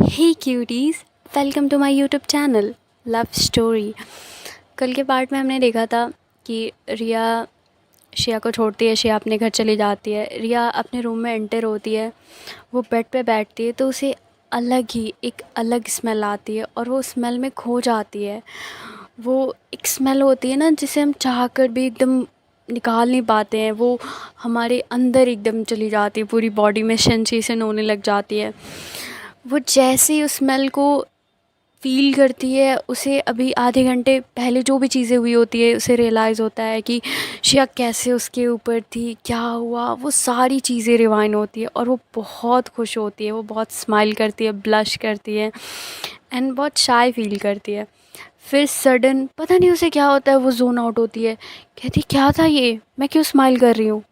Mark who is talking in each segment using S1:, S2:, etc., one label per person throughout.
S1: Hey cuties, welcome to my YouTube channel love story. कल के part में हमने देखा था कि रिया शिया को छोड़ती है, शिया अपने घर चली जाती है। रिया अपने रूम में एंटर होती है, वो बेड पे बैठती है तो उसे एक अलग स्मेल आती है और वो स्मेल में खो जाती है। वो एक स्मेल होती है ना जिसे हम चाह कर भी एकदम निकाल नहीं पाते हैं, वो हमारे अंदर एकदम चली जाती है, पूरी बॉडी में सेंसेशन होने लग जाती है। वो जैसे ही उस स्मेल को फ़ील करती है, उसे अभी आधे घंटे पहले जो भी चीज़ें हुई होती है उसे रियलाइज़ होता है कि शिया कैसे उसके ऊपर थी, क्या हुआ, वो सारी चीज़ें रिवाइंड होती है और वो बहुत खुश होती है। वो बहुत स्माइल करती है, ब्लश करती है एंड बहुत शाय फ़ील करती है। फिर सडन पता नहीं उसे क्या होता है, वो ज़ोन आउट होती है, कहती क्या था ये, मैं क्यों स्माइल कर रही हूँ।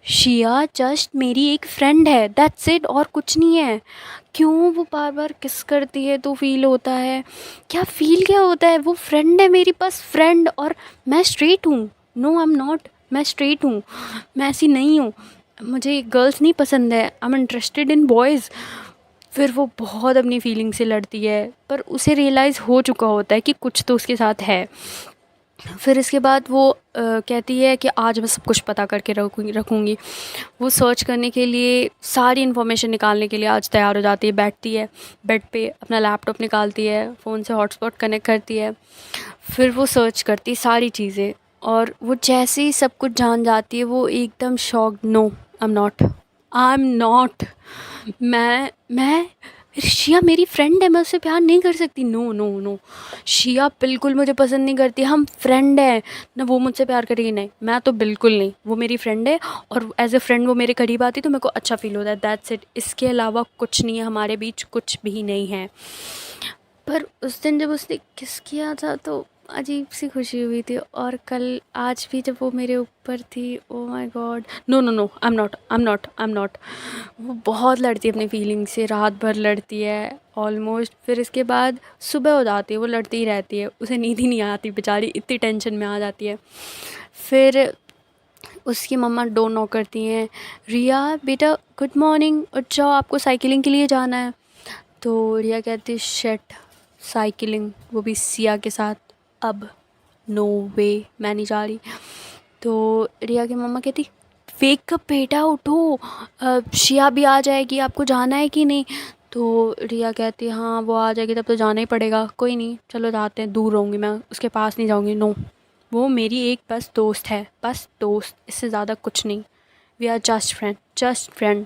S1: शिया जस्ट मेरी एक फ्रेंड है, दैट्स इट, और कुछ नहीं है। क्यों वो बार बार किस करती है तो फील होता है, क्या फील क्या होता है, वो फ्रेंड है मेरी, बस फ्रेंड। और मैं स्ट्रेट हूँ, नो आई एम नॉट, मैं स्ट्रेट हूँ, मैं ऐसी नहीं हूँ, मुझे गर्ल्स नहीं पसंद है, I am interested in boys. फिर वो बहुत अपनी फीलिंग से लड़ती है, पर उसे रियलाइज़ हो चुका होता है कि कुछ तो उसके साथ है। फिर इसके बाद वो कहती है कि आज मैं सब कुछ पता करके रखूँगी। वो सर्च करने के लिए, सारी इन्फॉर्मेशन निकालने के लिए आज तैयार हो जाती है, बैठती है बेड पे, अपना लैपटॉप निकालती है, फ़ोन से हॉटस्पॉट कनेक्ट करती है। फिर वो सर्च करती है सारी चीज़ें और वो जैसे ही सब कुछ जान जाती है वो एकदम shocked, no I am not, मैं शिया मेरी फ्रेंड है, मैं उससे प्यार नहीं कर सकती, नो नो नो, शिया बिल्कुल मुझे पसंद नहीं करती, हम फ्रेंड हैं ना, वो मुझसे प्यार करेगी, नहीं मैं तो बिल्कुल नहीं, वो मेरी फ्रेंड है और एज ए फ्रेंड वो मेरे करीब आती तो मेरे को अच्छा फील होता है, दैट्स इट, इसके अलावा कुछ नहीं है, हमारे बीच कुछ भी नहीं है। पर उस दिन जब उसने किस किया था तो अजीब सी खुशी हुई थी, और कल आज भी जब वो मेरे ऊपर थी, oh my God, no no no, I am not. वो बहुत लड़ती है अपनी फीलिंग से, रात भर लड़ती है ऑलमोस्ट। फिर इसके बाद सुबह हो जाती है, वो लड़ती ही रहती है, उसे नींद ही नहीं आती बेचारी, इतनी टेंशन में आ जाती है। फिर उसकी मम्मा डोर नॉक करती हैं, रिया बेटा गुड मॉर्निंग, उठ जाओ, आपको साइकिलिंग के लिए जाना है। तो रिया कहती शिट, साइकिलिंग, वो भी सिया के साथ, अब नो वे, मैं नहीं जा रही। तो रिया की मम्मा कहती वेक अप बेटा, उठो, शिया भी आ जाएगी, आपको जाना है कि नहीं। तो रिया कहती हाँ वो आ जाएगी तब तो जाना ही पड़ेगा, कोई नहीं चलो जाते हैं, दूर रहूँगी मैं, उसके पास नहीं जाऊँगी, नो, वो मेरी एक बस दोस्त है, बस दोस्त, इससे ज़्यादा कुछ नहीं, we are just friend, just friend.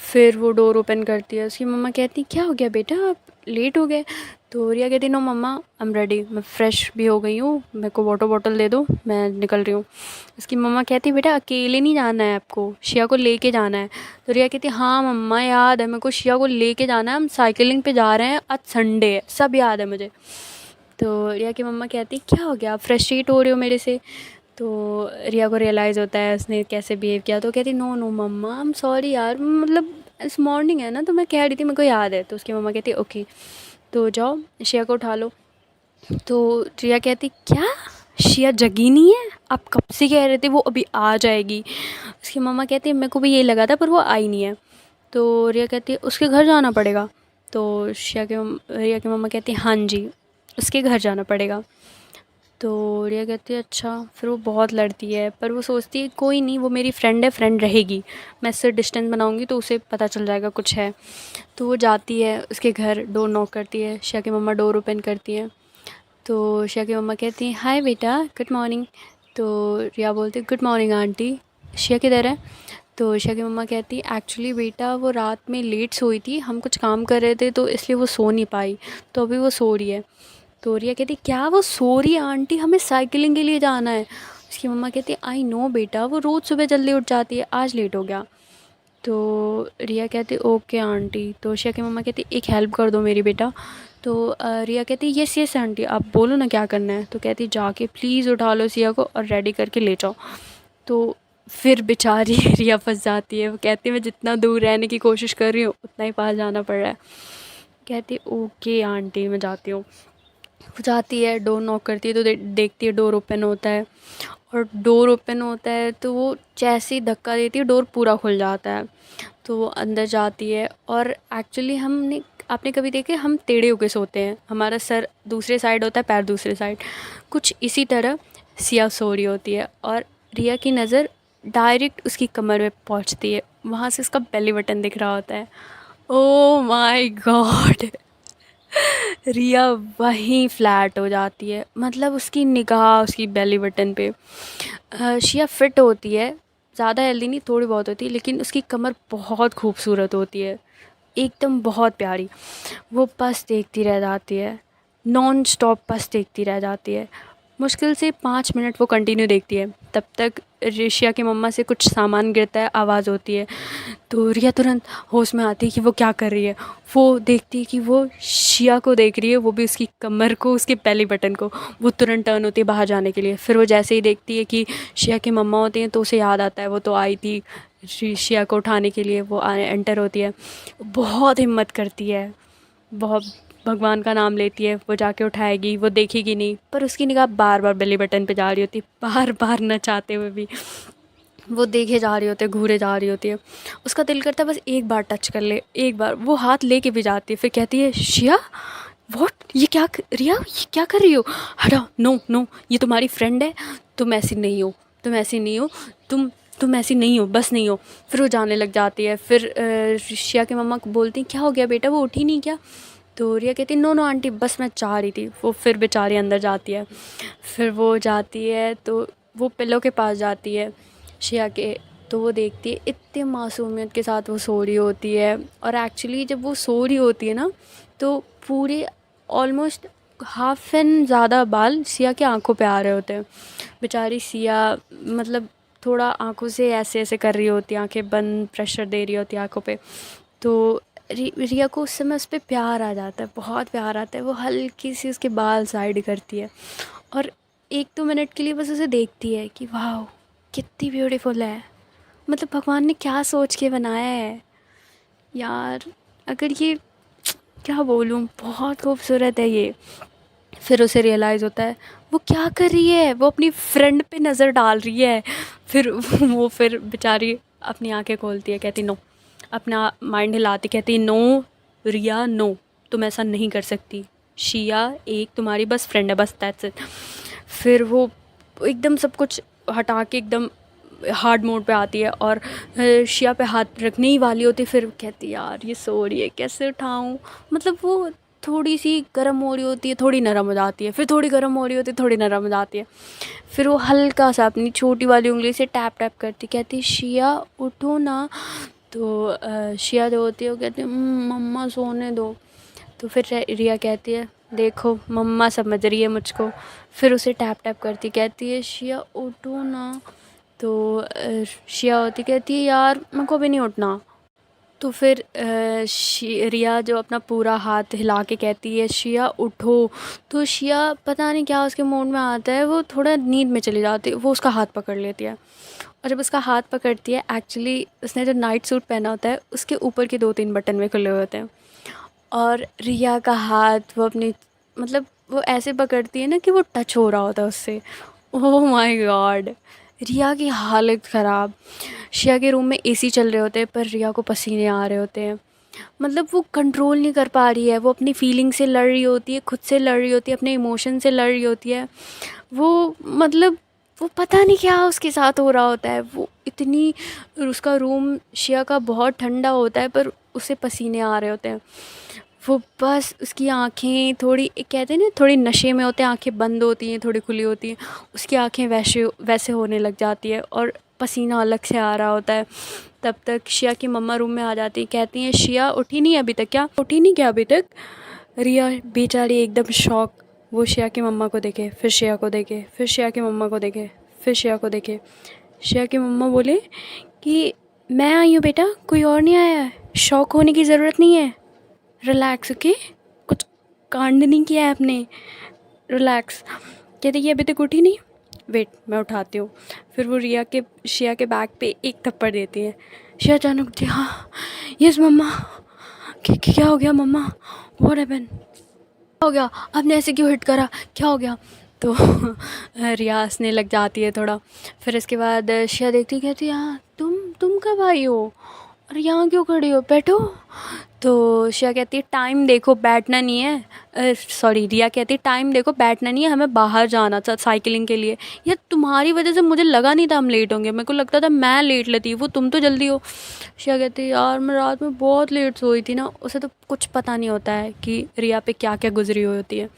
S1: फिर वो डोर ओपन करती है, उसकी मम्मा कहती क्या हो गया बेटा, आप लेट हो गए। तो रिया कहती no mamma, I am ready, मैं फ़्रेश भी हो गई हूँ, मेरे को वाटर बॉटल दे दो, मैं निकल रही हूँ। उसकी मम्मा कहती बेटा अकेले नहीं जाना है, आपको शिया को लेके जाना है। तो रिया कहती हाँ मम्मा याद है मेरे को, शिया को लेके जाना है, हम साइकिलिंग पे जा रहे हैं, आज संडे है, सब याद है मुझे। तो रिया की मम्मा कहती क्या हो गया, आप फ्रस्ट्रेट हो रहे हो मेरे से। तो रिया को रियलाइज़ होता है उसने कैसे बिहेव किया, तो कहती no no mamma, I am sorry यार, मतलब इस मॉर्निंग है ना तो मैं कह रही थी, मेरे को याद है। तो उसकी मम्मा कहती ओके, तो जाओ शिया को उठा लो। तो रिया कहती क्या, शिया जगी नहीं है, आप कब से कह रहे थे वो अभी आ जाएगी। उसकी मम्मा कहती है मेरे को भी यही लगा था पर वो आई नहीं है। तो रिया कहती है उसके घर जाना पड़ेगा। तो रिया की मम्मा कहती है हाँ जी, उसके घर जाना पड़ेगा। तो रिया कहती है अच्छा। फिर वो बहुत लड़ती है पर वो सोचती है कोई नहीं, वो मेरी फ्रेंड है, फ्रेंड रहेगी, मैं इससे डिस्टेंस बनाऊंगी तो उसे पता चल जाएगा कुछ है। तो वो जाती है उसके घर, डोर नॉक करती है, शिया की मम्मा डोर ओपन करती है। तो शिया की मम्मा कहती है हाय बेटा गुड मॉर्निंग। तो रिया बोलती है गुड मॉर्निंग आंटी, शिया किधर है। तो शिया की मम्मा कहती है एक्चुअली बेटा वो रात में लेट सोई थी, हम कुछ काम कर रहे थे तो इसलिए वो सो नहीं पाई, तो अभी वो सो रही है। तो रिया कहती क्या वो सो रही है आंटी, हमें साइकिलिंग के लिए जाना है। उसकी मम्मा कहती है आई नो बेटा, वो रोज़ सुबह जल्दी उठ जाती है, आज लेट हो गया। तो रिया कहती ओके आंटी। तो शिया की मम्मा कहती एक हेल्प कर दो मेरी बेटा। तो रिया कहती यस यस आंटी, आप बोलो ना क्या करना है। तो कहती जाके प्लीज़ उठा लो सिया को और रेडी करके ले जाओ। तो फिर बेचारी रिया फंस जाती है, वो कहती है मैं जितना दूर रहने की कोशिश कर रही हूँ उतना ही पास जाना पड़ रहा है। कहती ओके आंटी मैं जाती हूँ। वो जाती है, डोर नॉक करती है तो देखती है डोर ओपन होता है, और डोर ओपन होता है तो वो जैसे ही धक्का देती है डोर पूरा खुल जाता है। तो वो अंदर जाती है और एक्चुअली हमने आपने कभी देखे हम टेढ़े होके सोते हैं, हमारा सर दूसरे साइड होता है, पैर दूसरे साइड, कुछ इसी तरह सिया सो रही होती है और रिया की नज़र डायरेक्ट उसकी कमर में पहुंचती है, वहाँ से उसका बेली बटन दिख रहा होता है। ओ माय गॉड, रिया वहीं फ्लैट हो जाती है, मतलब उसकी निगाह उसकी बेली बटन पे। शिया फिट होती है, ज़्यादा हेल्दी नहीं, थोड़ी बहुत होती है, लेकिन उसकी कमर बहुत खूबसूरत होती है, एकदम बहुत प्यारी। वो बस देखती रह जाती है, नॉन स्टॉप बस देखती रह जाती है। मुश्किल से 5 मिनट वो कंटिन्यू देखती है। तब तक रिशिया की मम्मा से कुछ सामान गिरता है, आवाज़ होती है, तो रिया तुरंत होश में आती है कि वो क्या कर रही है। वो देखती है कि वो शिया को देख रही है, वो भी उसकी कमर को, उसके बेली बटन को। वो तुरंत टर्न होती है बाहर जाने के लिए। फिर वो जैसे ही देखती है कि शिया की मम्मा होती हैं तो उसे याद आता है वो तो आई थी शिया को उठाने के लिए। वो एंटर होती है, बहुत हिम्मत करती है, बहुत भगवान का नाम लेती है, वो जाके उठाएगी, वो देखेगी नहीं, पर उसकी निगाह बार बार बेली बटन पे जा रही होती है, बार बार न चाहते हुए भी वो देखे जा रही होती है, घूरे जा रही होती है। उसका दिल करता है बस एक बार टच कर ले, एक बार। वो हाथ लेके भी जाती है, फिर कहती है शिया व्हाट, ये क्या रिया ये क्या कर रही हो, हटा, नो नो, ये तुम्हारी फ्रेंड है, तुम ऐसी नहीं हो, तुम ऐसी नहीं हो, तुम ऐसी नहीं हो, बस नहीं हो। फिर वो जाने लग जाती है। फिर शिया की मम्मा को बोलती क्या हो गया बेटा, वो उठी नहीं क्या? तो रिया कहती नो नो आंटी, बस मैं चाह रही थी। वो फिर बेचारी अंदर जाती है। फिर वो जाती है तो वो पिल्लो के पास जाती है शिया के, तो वो देखती है इतने मासूमियत के साथ वो सो रही होती है। और एक्चुअली जब वो सो रही होती है ना, तो पूरे ऑलमोस्ट हाफ एन ज़्यादा बाल सिया की आंखों पे आ रहे होते हैं। बेचारी सिया मतलब थोड़ा आंखों से ऐसे ऐसे कर रही होती है, आंखें बंद, प्रेशर दे रही होती है आंखों पे। तो रिया को उस समय उस पर प्यार आ जाता है, बहुत प्यार आता है। वो हल्की सी उसके बाल साइड करती है और 1-2 मिनट के लिए बस उसे देखती है कि वाह कितनी ब्यूटीफुल है, मतलब भगवान ने क्या सोच के बनाया है यार। अगर ये क्या बोलूँ, बहुत खूबसूरत है ये। फिर उसे रियलाइज़ होता है वो क्या कर रही है, वो अपनी फ्रेंड पे नज़र डाल रही है। फिर वो फिर बेचारी अपनी आंखें खोलती है, कहती नो, अपना माइंड हिलाती, कहती नो रिया नो, तुम ऐसा नहीं कर सकती, शिया एक तुम्हारी बस फ्रेंड है, बस दैट्स इट। फिर वो एकदम सब कुछ हटा के एकदम हार्ड मोड पे आती है और शिया पे हाथ रखने ही वाली होती, फिर कहती यार ये सो रही है कैसे उठाऊँ। मतलब वो थोड़ी सी गर्म हो रही होती है, थोड़ी नरम हो जाती है, फिर थोड़ी गर्म हो रही होती है, थोड़ी नरम हो जाती है। फिर वो हल्का सा अपनी छोटी वाली उंगली से टैप टैप करती, कहती शिया उठो ना। तो शिया जो होती है वो कहती है मम्मा सोने दो। तो फिर रिया कहती है देखो मम्मा समझ रही है मुझको। फिर उसे टैप टैप करती, कहती है शिया उठो ना। तो शिया होती, कहती है यार मेरे को भी नहीं उठना। तो फिर रिया जो अपना पूरा हाथ हिला के कहती है शिया उठो। तो शिया पता नहीं क्या उसके मूड में आता है, वो थोड़ा नींद में चली जाती है, वो उसका हाथ पकड़ लेती है। और जब उसका हाथ पकड़ती है, एक्चुअली उसने जो नाइट सूट पहना होता है उसके ऊपर के 2-3 बटन में खुले होते हैं। और रिया का हाथ वो अपनी मतलब वो ऐसे पकड़ती है ना कि वो टच हो रहा होता है उससे। ओह माय गॉड, रिया की हालत ख़राब। शिया के रूम में एसी चल रहे होते हैं पर रिया को पसीने आ रहे होते हैं। मतलब वो कंट्रोल नहीं कर पा रही है, वो अपनी फीलिंग से लड़ रही होती है, खुद से लड़ रही होती है, अपने इमोशन से लड़ रही होती है। वो मतलब वो पता नहीं क्या उसके साथ हो रहा होता है। वो इतनी, उसका रूम शिया का बहुत ठंडा होता है पर उसे पसीने आ रहे होते हैं। वो बस उसकी आँखें थोड़ी, एक कहते हैं ना थोड़ी नशे में होते हैं, आँखें बंद होती हैं थोड़ी खुली होती हैं, उसकी आँखें वैसे वैसे होने लग जाती है और पसीना अलग से आ रहा होता है। तब तक शिया की मम्मा रूम में आ जाती है, कहती हैं शिया उठी नहीं अभी तक क्या, उठी नहीं क्या अभी तक? रिया बेचारी एकदम शॉक, वो शिया की मम्मा को देखे, फिर शिया को देखे, फिर शिया की मम्मा को देखे, फिर शिया को देखे। शिया की मम्मा बोले कि मैं आई हूँ बेटा, कोई और नहीं आया है, शॉक होने की ज़रूरत नहीं है, रिलैक्स ओके, कुछ कांड नहीं किया है आपने, रिलैक्स। कहते ये अभी तक उठी नहीं, वेट मैं उठाती हूँ। फिर वो शिया के बैक पे एक थप्पड़ देती है। शिया अचानक उठती, हाँ यस मम्मा। क्या हो गया मम्मा, व्हाट हैपेंड, क्या हो गया, आपने ऐसे क्यों हिट करा, क्या हो गया? तो रिया हंसने लग जाती है थोड़ा। फिर इसके बाद शिया देखती, कहती हाँ तुम कब आई हो? अरे यहाँ क्यों खड़ी हो, बैठो। तो शिया कहती है टाइम देखो, बैठना नहीं है। सॉरी, रिया कहती है टाइम देखो, बैठना नहीं है, हमें बाहर जाना था साइकिलिंग के लिए। यार तुम्हारी वजह से मुझे लगा नहीं था हम लेट होंगे, मेरे को लगता था मैं लेट लेती, वो तुम तो जल्दी हो। शिया कहती है यार मैं रात में बहुत लेट सोई थी ना, उसे तो कुछ पता नहीं होता है कि रिया पे क्या क्या गुजरी हुई होती है।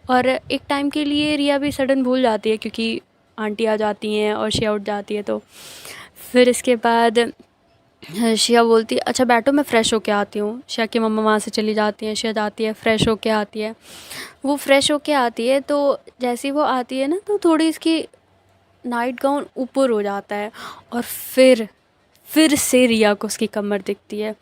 S1: और एक टाइम के लिए रिया भी सडन भूल जाती है क्योंकि आंटी आ जाती हैं और शिया उठ जाती है। तो फिर इसके बाद शिया बोलती है अच्छा बैठो मैं फ़्रेश होके आती हूँ। शिया की मम्मा वहाँ से चली जाती हैं, शिया जाती है फ़्रेश होके आती है। वो फ़्रेश होके आती है तो जैसे ही वो आती है ना तो थोड़ी इसकी नाइट गाउन ऊपर हो जाता है और फिर से रिया को उसकी कमर दिखती है।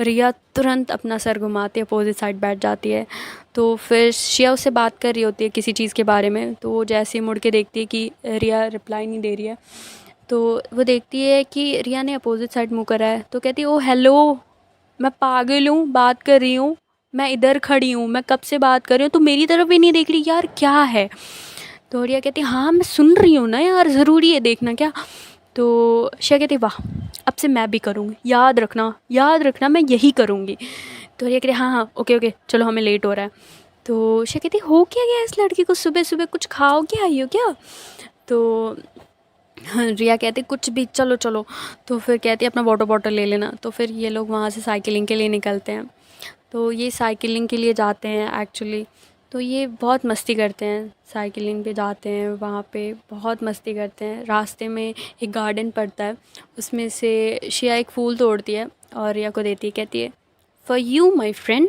S1: रिया तुरंत अपना सर घुमाती है, अपोजिट साइड बैठ जाती है। तो फिर शिया उससे बात कर रही होती है किसी चीज़ के बारे में, तो वो जैसे ही मुड़ के देखती है कि रिया रिप्लाई नहीं दे रही है, तो वो देखती है कि रिया ने अपोजिट साइड मुँह करा है। तो कहती है ओ हेलो, मैं पागल हूँ, बात कर रही हूँ, मैं इधर खड़ी हूँ, मैं कब से बात कर रही हूँ, तू मेरी तरफ भी नहीं देख रही, यार क्या है। तो रिया कहती है हाँ मैं सुन रही हूँ ना यार, ज़रूरी है देखना क्या। तो शिया कहती वाह, अब से मैं भी करूँगी, याद रखना मैं यही करूँगी। तो रिया कहती हाँ हाँ ओके ओके चलो हमें लेट हो रहा है। तो शिया कहती हो क्या गया इस लड़की को, सुबह सुबह कुछ खाओ क्या, आई हो क्या। तो रिया कहती कुछ भी, चलो चलो। तो फिर कहती है अपना वाटर बॉटल ले लेना। तो फिर ये लोग वहाँ से साइकिलिंग के लिए निकलते हैं। तो ये साइकिलिंग के लिए जाते हैं एक्चुअली। तो ये बहुत मस्ती करते हैं, साइकिलिंग पे जाते हैं, वहाँ पे बहुत मस्ती करते हैं। रास्ते में एक गार्डन पड़ता है, उसमें से शिया एक फूल तोड़ती है और रिया को देती है, कहती है फॉर यू माई फ्रेंड।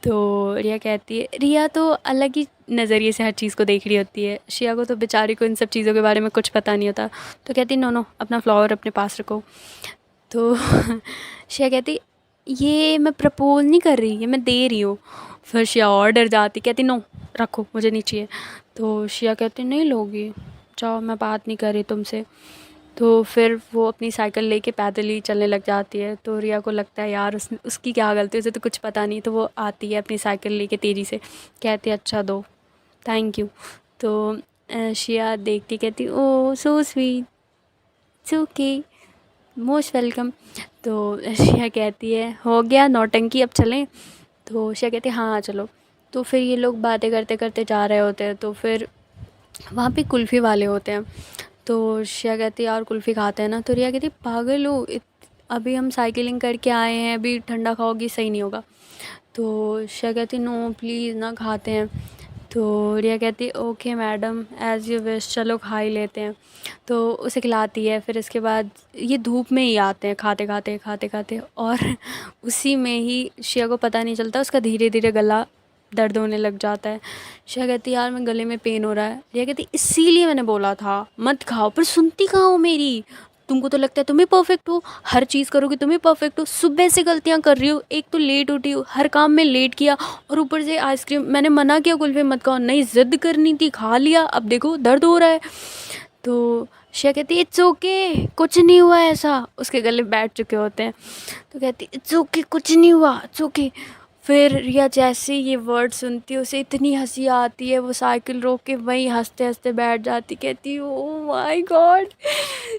S1: तो रिया कहती है, रिया तो अलग ही नज़रिए से हर चीज़ को देख रही होती है, शिया को तो बेचारी को इन सब चीज़ों के बारे में कुछ पता नहीं होता। तो कहती नो नो अपना फ्लावर अपने पास रखो। तो शिया कहती ये मैं प्रपोज नहीं कर रही, ये मैं दे रही हूँ। फिर शिया और डर जाती, कहती नो रखो मुझे नहीं चाहिए। तो शिया कहती नहीं लोगी, जाओ मैं बात नहीं कर रही तुमसे। तो फिर वो अपनी साइकिल लेके पैदल ही चलने लग जाती है। तो रिया को लगता है यार उसकी क्या गलती है, उसे तो कुछ पता नहीं। तो वो आती है अपनी साइकिल लेके तेज़ी से, कहती है अच्छा दो, थैंक यू। तो शिया देखती कहती oh so sweet, it's okay, most welcome. तो शिया कहती है हो गया नौटंकी, अब चलें। तो शिया कहती है हाँ हाँ चलो। तो फिर ये लोग बातें करते करते जा रहे होते हैं। तो फिर वहाँ पे कुल्फ़ी वाले होते हैं। तो शिया कहती है यार कुल्फ़ी खाते हैं ना। तो रिया कहती पागल हो, अभी हम साइकिलिंग करके आए हैं, अभी ठंडा खाओगी सही नहीं होगा। तो शिया कहती नो प्लीज़ ना, खाते हैं। तो रिया कहती okay madam as you wish, चलो खा ही लेते हैं। तो उसे खिलाती है। फिर इसके बाद ये धूप में ही आते हैं खाते खाते और उसी में ही शिया को पता नहीं चलता उसका धीरे धीरे गला दर्द होने लग जाता है। शिया कहती यार मैं गले में पेन हो रहा है। रिया कहती इसीलिए मैंने बोला था मत खाओ, पर सुनती कहाँ हो मेरी, तुमको तो लगता है तुम ही परफेक्ट हो, हर चीज़ करोगे तुम ही परफेक्ट हो, सुबह से गलतियाँ कर रही हो, एक तो लेट उठी हो, हर काम में लेट किया, और ऊपर से आइसक्रीम मैंने मना किया कुल्फी मत खाओ, नहीं ज़िद करनी थी खा लिया, अब देखो दर्द हो रहा है। तो शिया कहती इट्स ओके कुछ नहीं हुआ ऐसा, उसके गले बैठ चुके होते हैं। तो कहती इट्स ओके कुछ नहीं हुआ, इट्स ओके। फिर रिया जैसे ये वर्ड सुनती है उसे इतनी हंसी आती है, वो साइकिल रोक के वहीं हंसते हंसते बैठ जाती, कहती ओ माय गॉड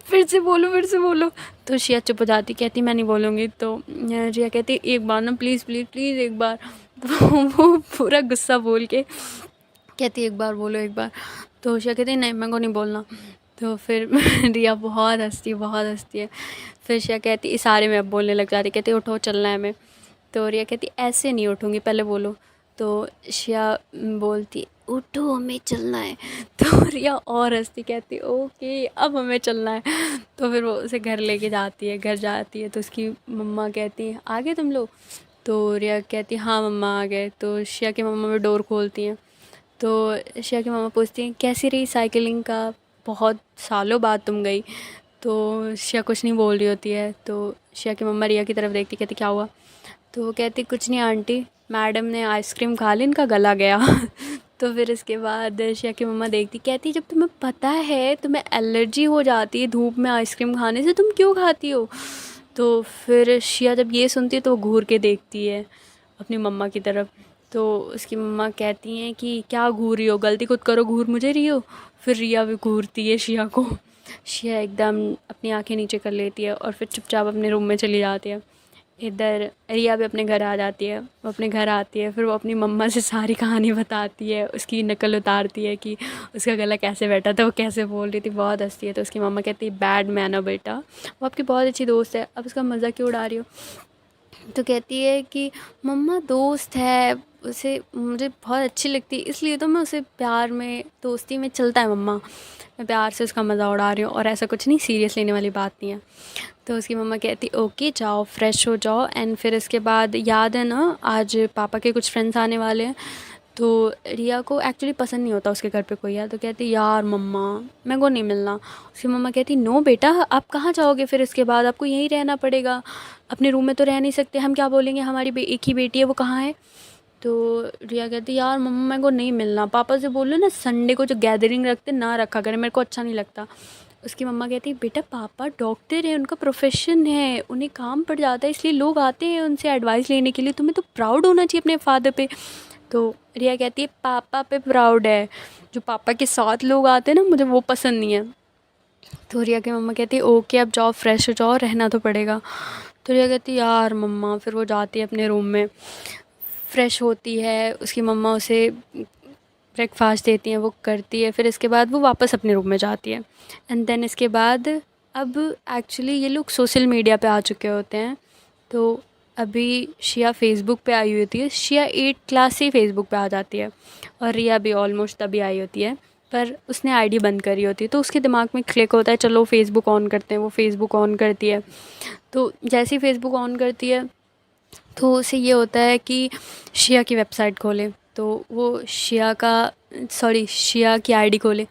S1: फिर से बोलो फिर से बोलो। तो शिया चुप हो जाती, कहती मैं नहीं बोलूँगी। तो रिया कहती एक बार ना प्लीज़ प्लीज़ प्लीज़ एक बार। तो वो पूरा गुस्सा बोल के कहती एक बार बोलो एक बार। तो शिया कहती नहीं मेरे को नहीं बोलना। तो फिर रिया बहुत हंसती है। फिर शिया कहती इशारे में अब बोलने लग जाती, कहती उठो चलना है हमें। तो रिया कहती ऐसे नहीं उठूँगी पहले बोलो। तो शिया बोलती उठो हमें चलना है। तो रिया और हंसती, कहती ओके अब हमें चलना है। तो फिर वो उसे घर लेके जाती है, घर जाती है तो उसकी मम्मा कहती हैं आ गए तुम लोग। तो रिया कहती हाँ मम्मा आ गए। तो शिया की मम्मा भी डोर खोलती हैं। तो शिया की मम्मा पूछती हैं कैसी रही साइकिलिंग का, बहुत सालों बाद तुम गई। तो शिया कुछ नहीं बोल रही होती है। तो शिया की मम्मा रिया की तरफ देखती, कहती क्या हुआ। तो वो कहती कुछ नहीं आंटी, मैडम ने आइसक्रीम खा ली इनका गला गया। तो फिर इसके बाद शिया की मम्मा देखती, कहती जब तुम्हें पता है तुम्हें एलर्जी हो जाती है धूप में आइसक्रीम खाने से, तुम क्यों खाती हो। तो फिर शिया जब ये सुनती है तो वो घूर के देखती है अपनी मम्मा की तरफ। तो उसकी मम्मा कहती हैं कि क्या घूर रही हो, गलती खुद करो घूर मुझे रही हो। फिर रिया भी घूरती है शिया को। शिया एकदम अपनी आंखें नीचे कर लेती है और फिर चुपचाप अपने रूम में चली जाती है। इधर रिया भी अपने घर आ जाती है। वो अपने घर आती है, फिर वो अपनी मम्मा से सारी कहानी बताती है, उसकी नकल उतारती है कि उसका गला कैसे बैठा था, वो कैसे बोल रही थी, बहुत हँसती है। तो उसकी मम्मा कहती है बैड मैन हो बेटा, वो आपकी बहुत अच्छी दोस्त है, अब उसका मज़ा क्यों उड़ा रही हो। तो कहती है कि मम्मा दोस्त है, उसे मुझे बहुत अच्छी लगती है, इसलिए तो मैं उसे प्यार में दोस्ती में चलता है मम्मा, मैं प्यार से उसका मज़ा उड़ा रही हूँ और ऐसा कुछ नहीं, सीरियस लेने वाली बात नहीं है। तो उसकी मम्मा कहती ओके जाओ फ्रेश हो जाओ। एंड फिर इसके बाद याद है ना, आज पापा के कुछ फ्रेंड्स आने वाले हैं। तो रिया को एक्चुअली पसंद नहीं होता उसके घर पे कोई है, तो कहती यार मम्मा मेरे को नहीं मिलना। उसकी मम्मा कहती नो बेटा, आप कहाँ जाओगे, फिर इसके बाद आपको यहीं रहना पड़ेगा, अपने रूम में तो रह नहीं सकते, हम क्या बोलेंगे, हमारी एक ही बेटी है, वो कहाँ है। तो रिया कहती यार मम्मा मेरे को नहीं मिलना, पापा से बोल लो ना संडे को जो गैदरिंग रखते ना रखा करें, मेरे को अच्छा नहीं लगता। उसकी मम्मा कहती बेटा पापा डॉक्टर है, उनका प्रोफेशन है, उन्हें काम पड़ जाता है, इसलिए लोग आते हैं उनसे एडवाइस लेने के लिए, तुम्हें तो प्राउड होना चाहिए अपने फादर पे। तो रिया कहती है पापा पे प्राउड है, जो पापा के साथ लोग आते हैं ना, मुझे वो पसंद नहीं है। तो रिया की मम्मा कहती है ओके अब जाओ फ्रेश हो जाओ, रहना तो पड़ेगा। तो रिया कहती यार मम्मा, फिर वो जाती है अपने रूम में, फ्रेश होती है, उसकी मम्मा उसे ब्रेकफास्ट देती हैं, वो करती है, फिर इसके बाद वो वापस अपने रूम में जाती है। एंड देन इसके बाद अब एक्चुअली ये लोग सोशल मीडिया पे आ चुके होते हैं। तो अभी शिया फ़ेसबुक पे आई होती है, शिया 8th क्लास से ही फ़ेसबुक पे आ जाती है, और रिया भी ऑलमोस्ट तभी आई होती है, पर उसने आईडी बंद करी होती है। तो उसके दिमाग में क्लिक होता है चलो फ़ेसबुक ऑन करते हैं, वो फ़ेसबुक ऑन करती है। तो जैसे ही फ़ेसबुक ऑन करती है तो उसे ये होता है कि शिया की वेबसाइट खोले, तो वो शिया की आईडी खोले।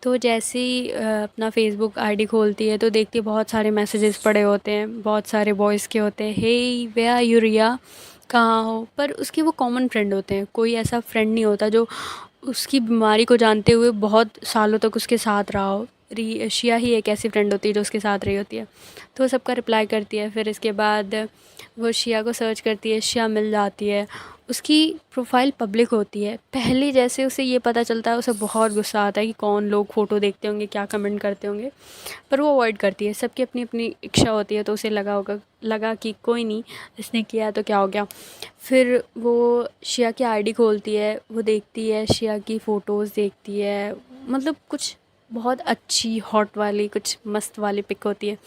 S1: तो जैसे ही अपना फ़ेसबुक आईडी खोलती है तो देखती है बहुत सारे मैसेजेस पड़े होते हैं, बहुत सारे वॉइस के होते हैं, हे वे आर यू रिया, कहाँ हो। पर उसके वो कॉमन फ्रेंड होते हैं, कोई ऐसा फ्रेंड नहीं होता जो उसकी बीमारी को जानते हुए बहुत सालों तक उसके साथ रहा हो। शिया ही एक ऐसी फ्रेंड होती है जो उसके साथ रही होती है। तो वो सबका रिप्लाई करती है, फिर इसके बाद वो शिया को सर्च करती है, शिया मिल जाती है, उसकी प्रोफाइल पब्लिक होती है। पहले जैसे उसे ये पता चलता है उसे बहुत गुस्सा आता है कि कौन लोग फ़ोटो देखते होंगे, क्या कमेंट करते होंगे, पर वो अवॉइड करती है। सबकी अपनी अपनी इच्छा होती है, तो उसे लगा कि कोई नहीं, इसने किया तो क्या हो गया। फिर वो शिया की आईडी खोलती है, वो देखती है शिया की फ़ोटोज़ देखती है, मतलब कुछ बहुत अच्छी हॉट वाली कुछ मस्त वाली पिक होती है,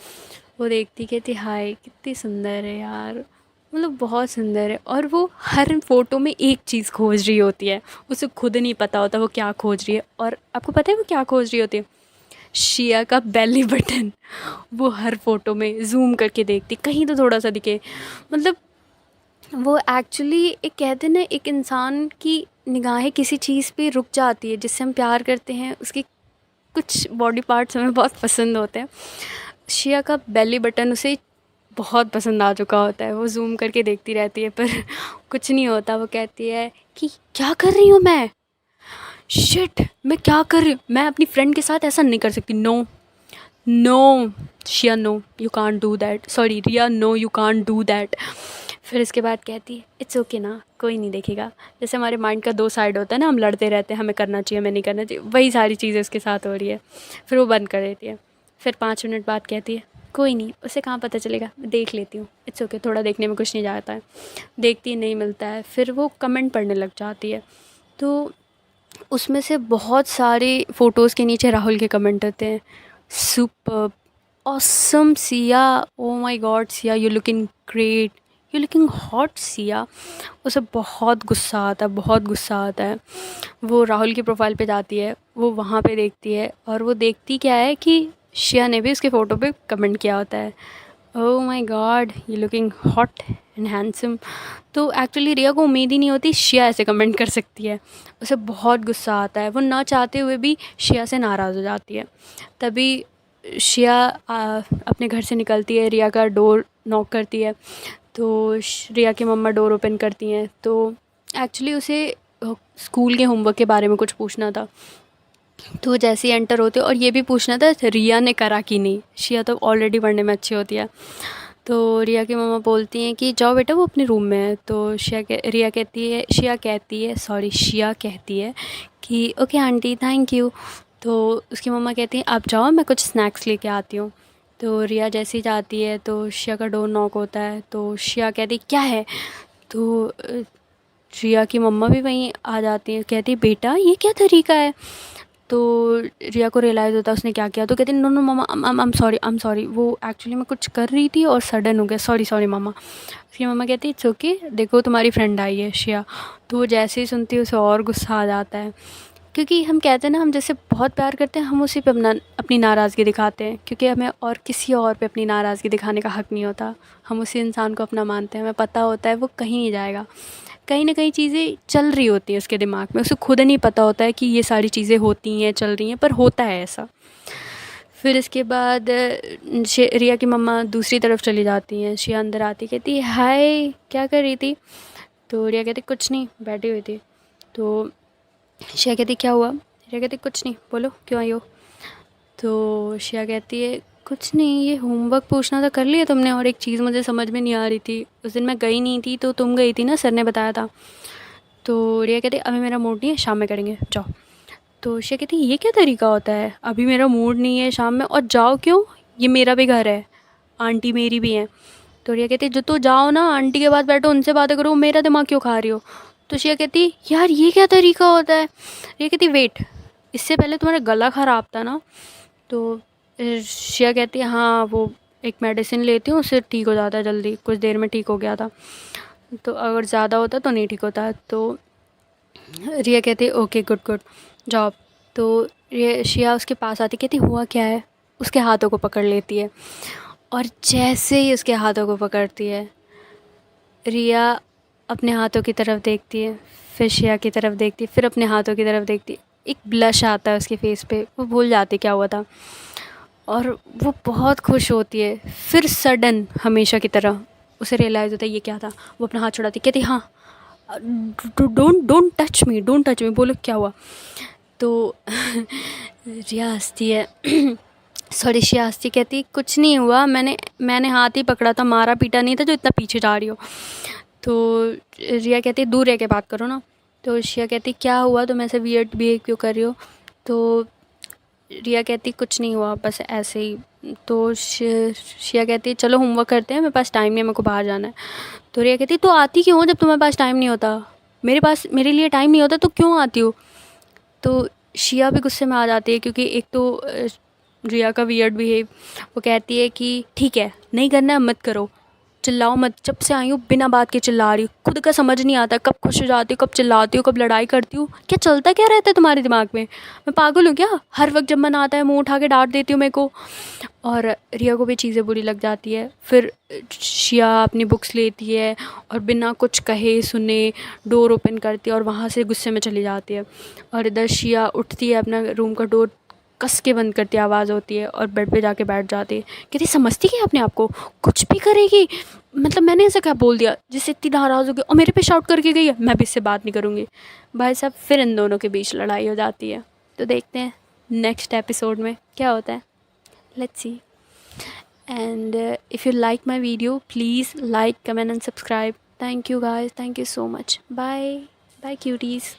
S1: वो देखती कहती हाय कितनी सुंदर है यार, मतलब बहुत सुंदर है। और वो हर फ़ोटो में एक चीज़ खोज रही होती है, उसे खुद नहीं पता होता वो क्या खोज रही है। और आपको पता है वो क्या खोज रही होती है? शिया का बेली बटन। वो हर फ़ोटो में ज़ूम करके देखती, कहीं तो थोड़ा सा दिखे, मतलब वो एक्चुअली एक कहते हैं ना, एक इंसान की निगाहें किसी चीज़ पे रुक जाती है जिससे हम प्यार करते हैं, उसकी कुछ बॉडी पार्ट्स हमें बहुत पसंद होते हैं। शिया का बेली बटन उसे बहुत पसंद आ चुका होता है, वो ज़ूम करके देखती रहती है पर कुछ नहीं होता। वो कहती है कि क्या कर रही हूँ मैं, शिट मैं क्या कर रही हूँ, मैं अपनी फ्रेंड के साथ ऐसा नहीं कर सकती, no no Shiya no you can't do that, sorry Riya no you can't do that. फिर इसके बाद कहती है इट्स ओके ना, कोई नहीं देखेगा। जैसे हमारे माइंड का दो साइड होता है ना, हम लड़ते रहते हैं, हमें करना चाहिए हमें नहीं करना चाहिए, वही सारी चीज़ें उसके साथ हो रही है। फिर वो बंद कर देती है। फिर 5 मिनट बाद कहती है कोई नहीं, उसे कहाँ पता चलेगा, देख लेती हूँ, इट्स ओके, थोड़ा देखने में कुछ नहीं जाता है। देखती नहीं मिलता है, फिर वो कमेंट पढ़ने लग जाती है। तो उसमें से बहुत सारे फ़ोटोज़ के नीचे राहुल के कमेंट होते हैं, superb, awesome Siya, O my God Siya you looking great, you looking hot Siya. उसे बहुत गुस्सा आता है, बहुत गुस्सा आता है। वो राहुल की प्रोफाइल पे जाती है, वो वहाँ पे देखती है, और वो देखती क्या है कि शिया ने भी उसके फ़ोटो पे कमेंट किया होता है, oh my God you looking hot and handsome. तो एक्चुअली रिया को उम्मीद ही नहीं होती शिया ऐसे कमेंट कर सकती है। उसे बहुत गुस्सा आता है, वो ना चाहते हुए भी शिया से नाराज़ हो जाती है। तभी शिया अपने घर से निकलती है, रिया का डोर नॉक करती है। तो रिया की मम्मा डोर ओपन करती हैं। तो एक्चुअली उसे स्कूल के होमवर्क के बारे में कुछ पूछना था। तो जैसे ही एंटर होते और ये भी पूछना था रिया ने करा कि नहीं, शिया तो ऑलरेडी पढ़ने में अच्छी होती है। तो रिया की मम्मा बोलती हैं कि जाओ बेटा वो अपने रूम में है। तो शिया कहती है कि ओके आंटी थैंक यू। तो उसकी मम्मा कहती हैं आप जाओ, मैं कुछ स्नैक्स लेके आती हूँ। तो रिया जैसे ही जाती है तो शिया का डोर नॉक होता है, तो शिया कहती क्या है, तो रिया की मम्मा भी वहीं आ जाती है, कहती बेटा ये क्या तरीका है। तो रिया को रियलाइज़ होता है उसने क्या किया, तो कहती no no mamma I am sorry, वो एक्चुअली मैं कुछ कर रही थी और सडन हो गया, सॉरी सॉरी मम्मा। उसकी मम्मा कहती इट्स ओके, देखो तुम्हारी फ्रेंड आई है शिया। तो वो जैसे ही सुनती है उसे और गुस्सा आ जाता है, क्योंकि हम कहते हैं ना हम जैसे बहुत प्यार करते हैं हम उसी पे अपनी नाराज़गी दिखाते हैं, क्योंकि हमें और किसी और पे अपनी नाराज़गी दिखाने का हक़ नहीं होता। हम उसी इंसान को अपना मानते हैं, हमें पता होता है वो कहीं नहीं जाएगा, कहीं ना कहीं चीज़ें चल रही होती हैं उसके दिमाग में, उसे खुद नहीं पता होता है कि ये सारी चीज़ें होती हैं चल रही हैं, पर होता है ऐसा। फिर इसके बाद रिया की मम्मा दूसरी तरफ चली जाती हैं, शिया अंदर आती कहती हाय क्या कर रही थी, तो रिया कहती कुछ नहीं बैठी हुई थी। तो शिया कहती क्या हुआ, रिया कहती कुछ नहीं, बोलो क्यों आई हो। तो शिया कहती है कुछ नहीं, ये होमवर्क पूछना था कर लिया तुमने, और एक चीज़ मुझे समझ में नहीं आ रही थी, उस दिन मैं गई नहीं थी तो तुम गई थी ना, सर ने बताया था। तो रिया कहती अभी मेरा मूड नहीं है, शाम में करेंगे जाओ। तो शिया कहती ये क्या तरीका होता है, अभी मेरा मूड नहीं है शाम में और जाओ क्यों, ये मेरा भी घर है, आंटी मेरी भी है। तो रिया कहती जो तो जाओ ना, आंटी के पास बैठो उनसे बातें करो, मेरा दिमाग क्यों खा रही हो। तो शिया कहती यार ये क्या तरीका होता है। रिया कहती वेट, इससे पहले तुम्हारा गला ख़राब था ना। तो शिया कहती है हाँ वो एक मेडिसिन लेती हूँ उससे ठीक हो जाता है जल्दी, कुछ देर में ठीक हो गया था, तो अगर ज़्यादा होता तो नहीं ठीक होता। तो रिया कहती है ओके गुड गुड जॉब। तो शिया उसके पास आती कहती हुआ क्या है, उसके हाथों को पकड़ लेती है, और जैसे ही उसके हाथों को पकड़ती है रिया अपने हाथों की तरफ देखती है, फिर शिया की तरफ देखती है, फिर अपने हाथों की तरफ देखती है, एक ब्लश आता है उसके फेस पे, वो भूल जाती क्या हुआ था और वो बहुत खुश होती है। फिर सडन हमेशा की तरह उसे रियलाइज़ होता है ये क्या था, वो अपना हाथ छुड़ाती कहती हाँ don't don't touch me, don't touch me, बोलो क्या हुआ। तो रिया हंसती है सॉरी शिया हंसती कहती कुछ नहीं हुआ, मैंने हाथ ही पकड़ा था, मारा पीटा नहीं था जो इतना पीछे जा रही हो। तो रिया कहती दूर रह के बात करो ना। तो शिया कहती क्या हुआ, तुम ऐसे वियर्ड बिहेव क्यों कर रही हो। तो रिया कहती कुछ नहीं हुआ बस ऐसे ही। तो शिया कहती चलो होमवर्क करते हैं, मेरे पास टाइम नहीं है, मेरे को बाहर जाना है। तो रिया कहती तो आती क्यों हो जब तुम्हारे पास टाइम नहीं होता, मेरे लिए टाइम नहीं होता तो क्यों आती हो। तो शिया भी गुस्से में आ जाती है, क्योंकि एक तो रिया का वियर्ड बिहेव, वो कहती है कि ठीक है नहीं करना है मत करो, चिल्लाओ मत, जब से आई हूँ बिना बात के चिल्ला रही हूँ, खुद का समझ नहीं आता कब खुश हो जाती हूँ कब चिल्लाती हूँ कब लड़ाई करती हूँ, क्या चलता क्या रहता है तुम्हारे दिमाग में, मैं पागल हूँ क्या, हर वक्त जब मन आता है मुँह उठा के डांट देती हूँ मेरे को। और रिया को भी चीज़ें बुरी लग जाती है। फिर शिया अपनी बुक्स लेती है और बिना कुछ कहे सुने डोर ओपन करती है और वहाँ से गुस्से में चली जाती है। और इधर शिया उठती है, अपना रूम का डोर कस के बंद करती, आवाज़ होती है और बेड पे जाके बैठ जाती है, कहती समझती क्या अपने आप को, कुछ भी करेगी, मतलब मैंने ऐसा क्या बोल दिया जिससे इतनी नाराज़ होगी और मेरे पे शाउट करके गई है, मैं भी इससे बात नहीं करूँगी। भाई साहब फिर इन दोनों के बीच लड़ाई हो जाती है। तो देखते हैं नेक्स्ट एपिसोड में क्या होता है, let's see. And if you like my video, please like, comment and subscribe. Thank you guys, thank you so much. Bye bye cuties.